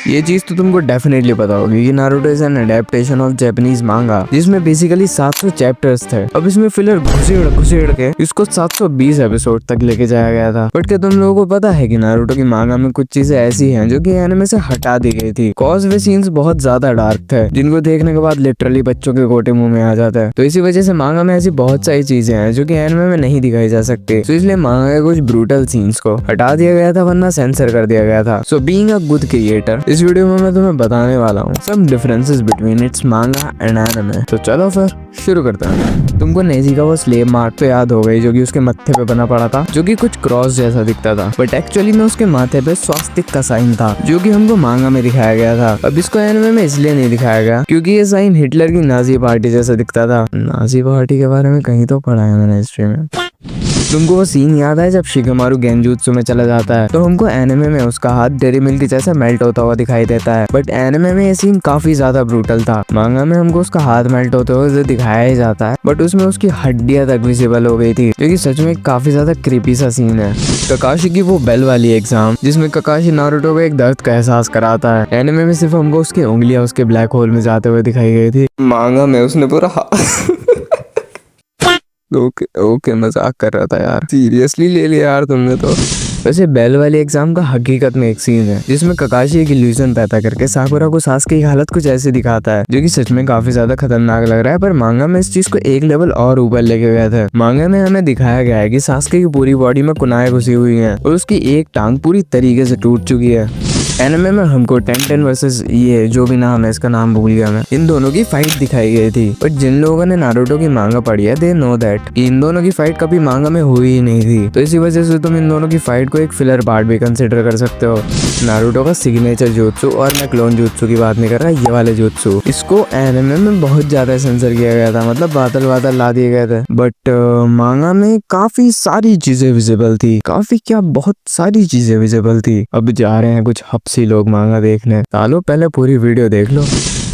ये चीज तो तुमको डेफिनेटली पता होगी कि Naruto is an adaptation of Japanese मांगा, जिसमें बेसिकली 700 चैप्टर्स थे। अब इसमें फिलर घुसेड़ के इसको 720 एपिसोड तक लेके जाया गया था। बट क्या तुम लोगों को पता है कि नारुतो की मांगा में कुछ चीजें ऐसी हैं जो कि एनिमे से हटा दी गई थी। कॉज वे सीन्स बहुत ज्यादा डार्क थे, जिनको देखने के बाद लिटरली बच्चों के गोटे मुंह में आ जाता है। तो इसी वजह से मांगा में ऐसी बहुत सारी चीजें हैं जो कि एनिमे में नहीं दिखाई जा सकती। तो इसलिए मांगा के कुछ ब्रूटल सीन्स को हटा दिया गया था, वरना सेंसर कर दिया गया था। So being a good creator, इस वीडियो में मैं तुम्हें बताने वाला हूँ सम डिफरेंसेस बिटवीन इट्स मांगा एंड एनिमे। तो चलो फिर शुरू करते हैं। तुमको नेजी का वो स्लेव मार्क तो याद हो गई, जो कि उसके मत्थे पे बना पड़ा था, जो कि कुछ क्रॉस जैसा दिखता था। बट एक्चुअली में उसके माथे पे स्वास्तिक का साइन था, जो कि हमको मांगा में दिखाया गया था। अब इसको एनिमे में इसलिए नहीं दिखाया गया क्योंकि ये साइन हिटलर की नाजी पार्टी जैसा दिखता था। नाजी पार्टी के बारे में कहीं तो पढ़ा है मैंने हिस्ट्री में। तुमको वो सीन याद है जब शिगेमारू गेंजुत्सु में चला जाता है, तो हमको एनिमे में उसका हाथ डेरी मिल्क जैसा मेल्ट होता हुआ दिखाई देता है। बट एनिमे में ये सीन काफी ज्यादा ब्रूटल था। मांगा में हमको उसका हाथ मेल्ट होते हुए दिखाया ही जाता है, बट उसमें उसकी हड्डियां तक विजिबल हो गई थी, जो कि सच में काफी ज्यादा क्रीपी सा सीन है। ककाशी की वो बेल वाली एग्जाम, जिसमें ककाशी नारुतो को एक दर्द का एहसास कराता है। एनिमे में सिर्फ हमको उसकी उंगलियां उसके ब्लैक होल में जाते हुए दिखाई गई थी। मांगा में उसने पूरा ओके मजाक कर रहा था यार, सीरियसली ले लिया यार तुमने तो। वैसे बेल वाली एग्जाम का हकीकत में एक सीन है जिसमें ककाशी एक इल्यूजन पैदा करके साकुरा को सास्के की हालत कुछ ऐसे दिखाता है, जो कि सच में काफी ज्यादा खतरनाक लग रहा है। पर मांगा में इस चीज को एक लेवल और ऊपर लेके गया था। मांगा में हमें दिखाया गया है कि सास्के की पूरी बॉडी में कुनाएं घुसी हुई हैं और उसकी एक टांग पूरी तरीके से टूट चुकी है। एनिमे में हमको 10-10 वर्सेस ये जो भी नाम है, इसका नाम भूल गया मैं, इन दोनों की फाइट दिखाई गई थी। बट जिन लोगों ने नारुतो की मांगा पढ़ी है, दे नो दैट कि इन दोनों की फाइट कभी मांगा में हुई ही नहीं थी। तो इसी वजह से तुम इन दोनों की फाइट को एक फिलर पार्ट भी कंसिडर कर सकते हो। नारुतो का सिग्नेचर jutsu, और मैं क्लोन jutsu की बात नहीं कर रहा, ये वाले jutsu, इसको एनिमे में बहुत ज्यादा सेंसर किया गया था, मतलब बादल ला दिए गए थे। बट मांगा में काफी सारी चीजें विजिबल थी, बहुत सारी चीजें विजिबल थी। अब जा रहे हैं कुछ हपसी लोग मांगा देखने, सालों पहले पूरी वीडियो देख लो।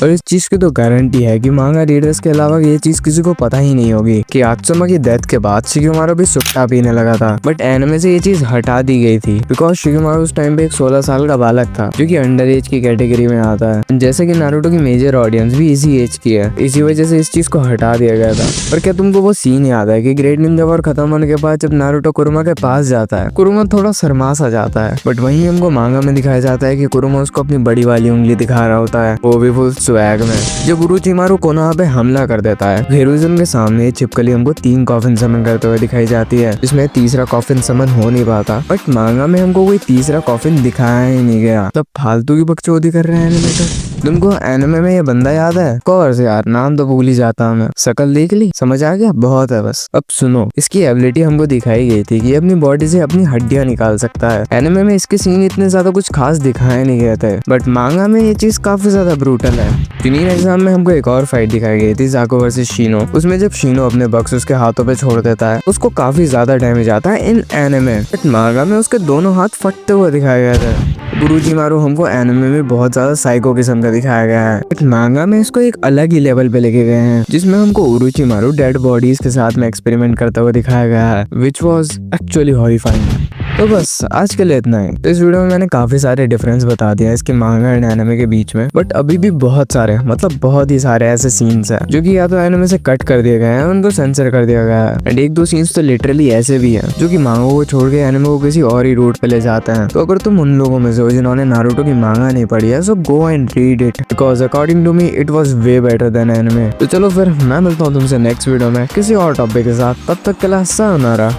और इस चीज की तो गारंटी है कि मांगा रीडर्स के अलावा ये चीज किसी को पता ही नहीं होगी कि आत्सुमा की डेथ के बाद शिगेमारू भी सुट्टा पीने लगा था। बट एनिमे से ये चीज हटा दी गई थी बिकॉज शिगेमारू उस टाइम पे एक 16 साल का बालक था, जो कि अंडर एज की कैटेगरी में आता है, जैसे कि नारुतो की मेजर ऑडियंस भी इसी एज की है। इसी वजह से इस चीज को हटा दिया गया था। पर क्या तुमको वो सीन याद है कि ग्रेट निंजा वॉर खत्म होने के बाद जब नारुतो कुरुमा के पास जाता है, कुरुमा थोड़ा शर्मा सा जाता है, बट वहीं हमको मांगा में दिखाया जाता है कि कुरुमा उसको अपनी बड़ी वाली उंगली दिखा रहा होता है, वो भी फुल स्वैग में। जब उरोचिमारू कोनोहा पे हमला कर देता है, हिरोइजन के सामने छिपकली हमको 3 कॉफिन समन करते हुए दिखाई जाती है, जिसमें तीसरा कॉफिन समन हो नहीं पाता। बट मांगा में हमको कोई तीसरा कॉफिन दिखाया ही नहीं गया। तब फालतू की बकचोदी कर रहे हैं एनिमेटर। तुमको एनिमे में ये बंदा याद है? कोर्स यार, नाम तो भूल ही जाता हूं मैं। शकल देख ली, समझ आ गया, बहुत है बस। अब सुनो, इसकी एबिलिटी हमको दिखाई गई थी कि ये अपनी बॉडी से अपनी हड्डियां निकाल सकता है। एनिमे में इसके सीन इतने ज्यादा कुछ खास दिखाए नहीं गए थे, बट मांगा में ये चीज काफी ज्यादा ब्रूटल है। जुनियर एग्जाम में हमको एक और फाइट दिखाई गई थी, जाको वर्सेस शिनो। उसमें जब शिनो अपने बक्स उसके हाथों पे छोड़ देता है, उसको काफी ज्यादा डैमेज आता है इन एनिमे। बट मांगा में उसके दोनों हाथ फटते हुए दिखाया गया था। उरोचिमारू हमको एनिमे में बहुत ज्यादा साइको किस्म का दिखाया गया है, बट मांगा में इसको एक अलग ही लेवल पे लेके गए हैं, जिसमें हमको उरोचिमारू डेड बॉडीज के साथ में एक्सपेरिमेंट करता हुआ दिखाया गया है, विच वॉज एक्चुअली हॉरिफाइंग। तो बस आज के लिए इतना ही। तो इस वीडियो में मैंने काफी सारे डिफरेंस बता दिया इसके मांगा एंड एनिमे के बीच में, बट अभी भी बहुत सारे, मतलब बहुत ही सारे ऐसे सीन्स हैं जो कि या तो एनिमे से कट कर दिए गए हैं, उनको सेंसर कर दिया गया है, एंड 1-2 सीन्स तो लिटरली ऐसे भी हैं जो कि मांगा को छोड़ के एनिमे को किसी और ही रूट पे ले जाते हैं। तो अगर तुम उन लोगों में से हो जिन्होंने नारुतो की मांगा नहीं पढ़ी है, so go and read it, because according to me it was way better than anime. तो चलो फिर मैं मिलता हूँ तुमसे नेक्स्ट वीडियो में किसी और टॉपिक के साथ। तब तक के लिए सायोनारा।